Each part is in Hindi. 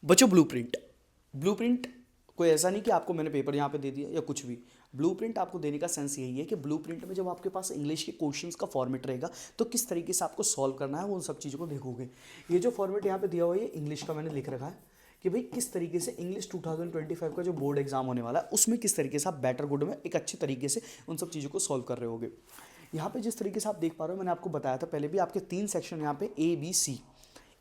बच्चों ब्लूप्रिंट, ब्लूप्रिंट कोई ऐसा नहीं कि आपको मैंने पेपर यहाँ पे दे दिया या कुछ भी। ब्लूप्रिंट आपको देने का सेंस यही है कि ब्लूप्रिंट में जब आपके पास इंग्लिश के क्वेश्चंस का फॉर्मेट रहेगा तो किस तरीके से आपको सॉल्व करना है वो उन सब चीज़ों को देखोगे। ये जो फॉर्मेट यहाँ पे दिया हुआ है ये इंग्लिश का मैंने लिख रखा है कि भाई किस तरीके से इंग्लिश 2025 का जो बोर्ड एग्जाम होने वाला है उसमें किस तरीके से आप बेटर गुड में एक अच्छे तरीके से उन सब चीज़ों को सॉल्व कर रहे होगे। यहाँ पे जिस तरीके से आप देख पा रहे हो मैंने आपको बताया था पहले भी, आपके 3 सेक्शन यहाँ पे ए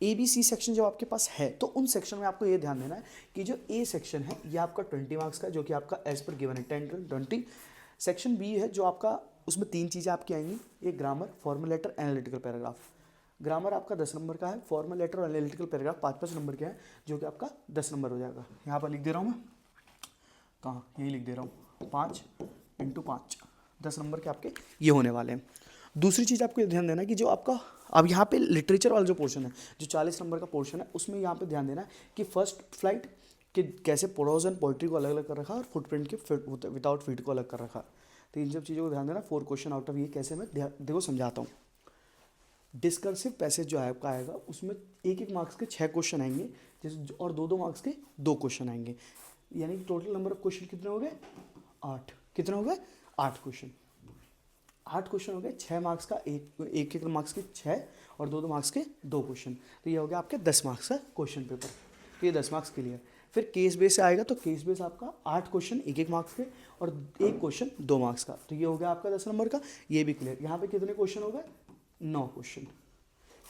बी सी सेक्शन जब आपके पास है तो उन सेक्शन में आपको ये ध्यान देना है कि जो ए सेक्शन है ये आपका 20 मार्क्स का, जो कि आपका एज पर गिवन है 10-20। सेक्शन बी है जो आपका, उसमें 3 चीज़ें आपकी आएंगी, एक grammar, formal letter, analytical paragraph. Grammar आपका 10 नंबर का है, फॉर्मल लेटर और एनालिटिकल पैराग्राफ 5-5 नंबर के हैं, जो कि आपका 10 नंबर हो जाएगा। यहाँ पर लिख दे रहा हूँ मैं, कहाँ, यही लिख दे रहा हूँ, 5 × 5 10 नंबर के आपके ये होने वाले हैं। दूसरी चीज़ आपको ये ध्यान देना है कि जो आपका अब यहाँ पे लिटरेचर वाला जो पोर्शन है, जो 40 नंबर का पोर्शन है, उसमें यहाँ पे ध्यान देना है कि फर्स्ट फ्लाइट कि कैसे प्रोज एंड पोइट्री को अलग अलग कर रखा है और फुटप्रिंट के विदाउट फीट को अलग कर रखा है। तो इन सब चीज़ों को ध्यान देना। 4 क्वेश्चन आउट ऑफ ये कैसे मैं देखो समझाता हूँ। डिस्कर्सिव पैसेज जो आपका आएगा उसमें 1-1 मार्क्स के 6 क्वेश्चन आएंगे, जैसे और 2-2 मार्क्स के 2 क्वेश्चन आएंगे, यानी कि टोटल नंबर ऑफ क्वेश्चन कितने हो गए 8। कितने हो गए 8 क्वेश्चन। 8 क्वेश्चन हो गए, 6 मार्क्स का एक मार्क्स के 6 और 2-2 मार्क्स के 2 क्वेश्चन। तो ये हो गया आपके 10 मार्क्स का क्वेश्चन पेपर। तो ये 10 मार्क्स क्लियर। फिर केस बेस से आएगा तो केस बेस आपका 8 क्वेश्चन 1-1 मार्क्स के और 1 क्वेश्चन 2 मार्क्स का। तो ये हो गया आपका 10 नंबर का, ये भी क्लियर। यहाँ पे कितने क्वेश्चन हो गए 9 क्वेश्चन।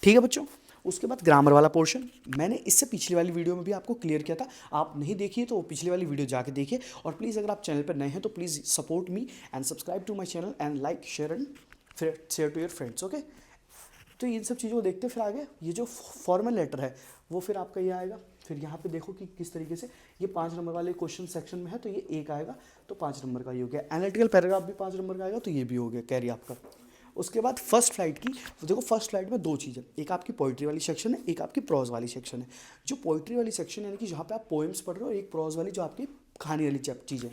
ठीक है बच्चों। उसके बाद ग्रामर वाला पोर्शन मैंने इससे पिछली वाली वीडियो में भी आपको क्लियर किया था, आप नहीं देखिए तो वो पिछली वाली वीडियो जाके देखिए। और प्लीज़ अगर आप चैनल पर नए हैं तो please support me and subscribe to my channel and like share to your friends. Okay, तो इन सब चीज़ों को देखते फिर आगे ये जो फॉर्मल लेटर है वो फिर आपका ये आएगा। फिर यहाँ पे देखो कि किस तरीके से ये 5 नंबर वाले क्वेश्चन सेक्शन में है तो ये 1 आएगा, तो 5 नंबर का ये हो गया। एनालिटिकल पैराग्राफ भी 5 नंबर का आएगा, तो ये भी हो गया कैरी आपका। उसके बाद फर्स्ट फ्लाइट की देखो, फर्स्ट फ्लाइट में 2 चीज़ें, एक आपकी पोइट्री वाली सेक्शन है, एक आपकी प्रोज वाली सेक्शन है। जो पोइट्री वाली सेक्शन यानी कि जहाँ पे आप पोएम्स पढ़ रहे हो, एक प्रोज वाली जो आपकी कहानी वाली चीज़ है।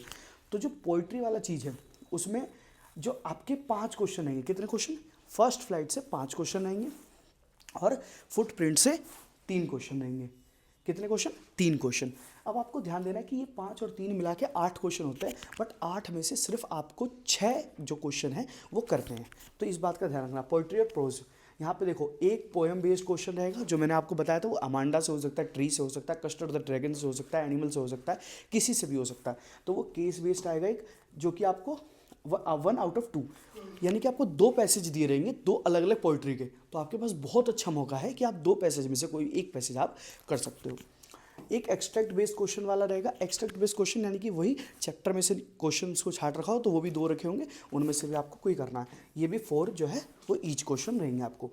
तो जो पोइट्री वाला चीज़ है उसमें जो आपके 5 क्वेश्चन आएंगे, कितने क्वेश्चन, फर्स्ट फ्लाइट से 5 क्वेश्चन आएंगे और फुटप्रिंट से 3 क्वेश्चन आएंगे। कितने क्वेश्चन, 3 क्वेश्चन। अब आपको ध्यान देना है कि ये 5 और 3 मिला के 8 क्वेश्चन होते हैं, बट 8 में से सिर्फ आपको 6 जो क्वेश्चन हैं वो करने हैं। तो इस बात का ध्यान रखना। पोइट्री और प्रोज, यहाँ पे देखो एक पोएम बेस्ड क्वेश्चन रहेगा, जो मैंने आपको बताया था, वो अमांडा से हो सकता है, ट्री से हो सकता है, कस्टर्ड द ड्रैगन से हो सकता है, एनिमल से हो सकता है, किसी से भी हो सकता है। तो वो केस बेस्ड आएगा एक, जो कि आपको 1 आउट ऑफ 2, यानी कि आपको 2 पैसेज दिए रहेंगे, 2 अलग अलग पोइट्री के। तो आपके पास बहुत अच्छा मौका है कि आप 2 पैसेज में से कोई एक पैसेज आप कर सकते हो। एक एक्सट्रैक्ट बेस्ड क्वेश्चन वाला रहेगा। एक्सट्रैक्ट बेस्ड क्वेश्चन यानी कि वही चैप्टर में से क्वेश्चन को छाट रखा हो तो वो भी 2 रखे होंगे, उनमें से भी आपको कोई करना है। ये भी 4 जो है वो ईच क्वेश्चन रहेंगे आपको।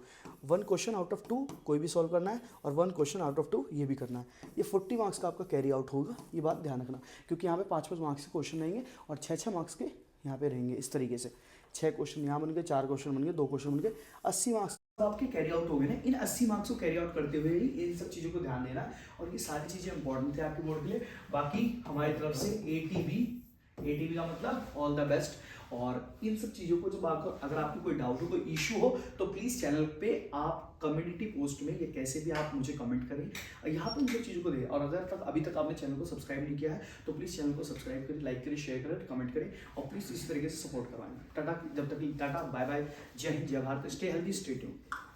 1 क्वेश्चन आउट ऑफ 2 कोई भी सॉल्व करना है और 1 क्वेश्चन आउट ऑफ 2 ये भी करना है। ये 40 मार्क्स का आपका कैरी आउट होगा, ये बात ध्यान रखना, क्योंकि यहाँ पे 5-5 मार्क्स के क्वेश्चन रहेंगे और 6-6 मार्क्स के यहाँ पे रहेंगे। इस तरीके से 6 क्वेश्चन यहाँ बन गए, 4 क्वेश्चन बन गए, 2 क्वेश्चन बन गए, 80 मार्क्स आपके कैरी आउट हो गए ना। इन 80 मार्क्स को कैरी आउट करते हुए ही इन सब चीज़ों को ध्यान देना, और ये सारी चीज़ें इंपॉर्टेंट थे आपके बोर्ड के लिए। बाकी हमारी तरफ से एटीवी का मतलब ऑल द बेस्ट। और इन सब चीज़ों को जब आपको, अगर आपको कोई डाउट हो, कोई इशू हो, तो प्लीज़ चैनल पे आप कम्युनिटी पोस्ट में या कैसे भी आप मुझे कमेंट करें, यहाँ पर इन सब चीज़ों को दें। और अगर अभी तक आपने चैनल को सब्सक्राइब नहीं किया है तो प्लीज़ चैनल को सब्सक्राइब करें, लाइक करें, शेयर करें, कमेंट करें, और प्लीज़ इसी तरीके से सपोर्ट करवाएं। टाटा, जब तक टाटा, बाय बाय, जय हिंद, जय Bharat, stay healthy, stay tuned.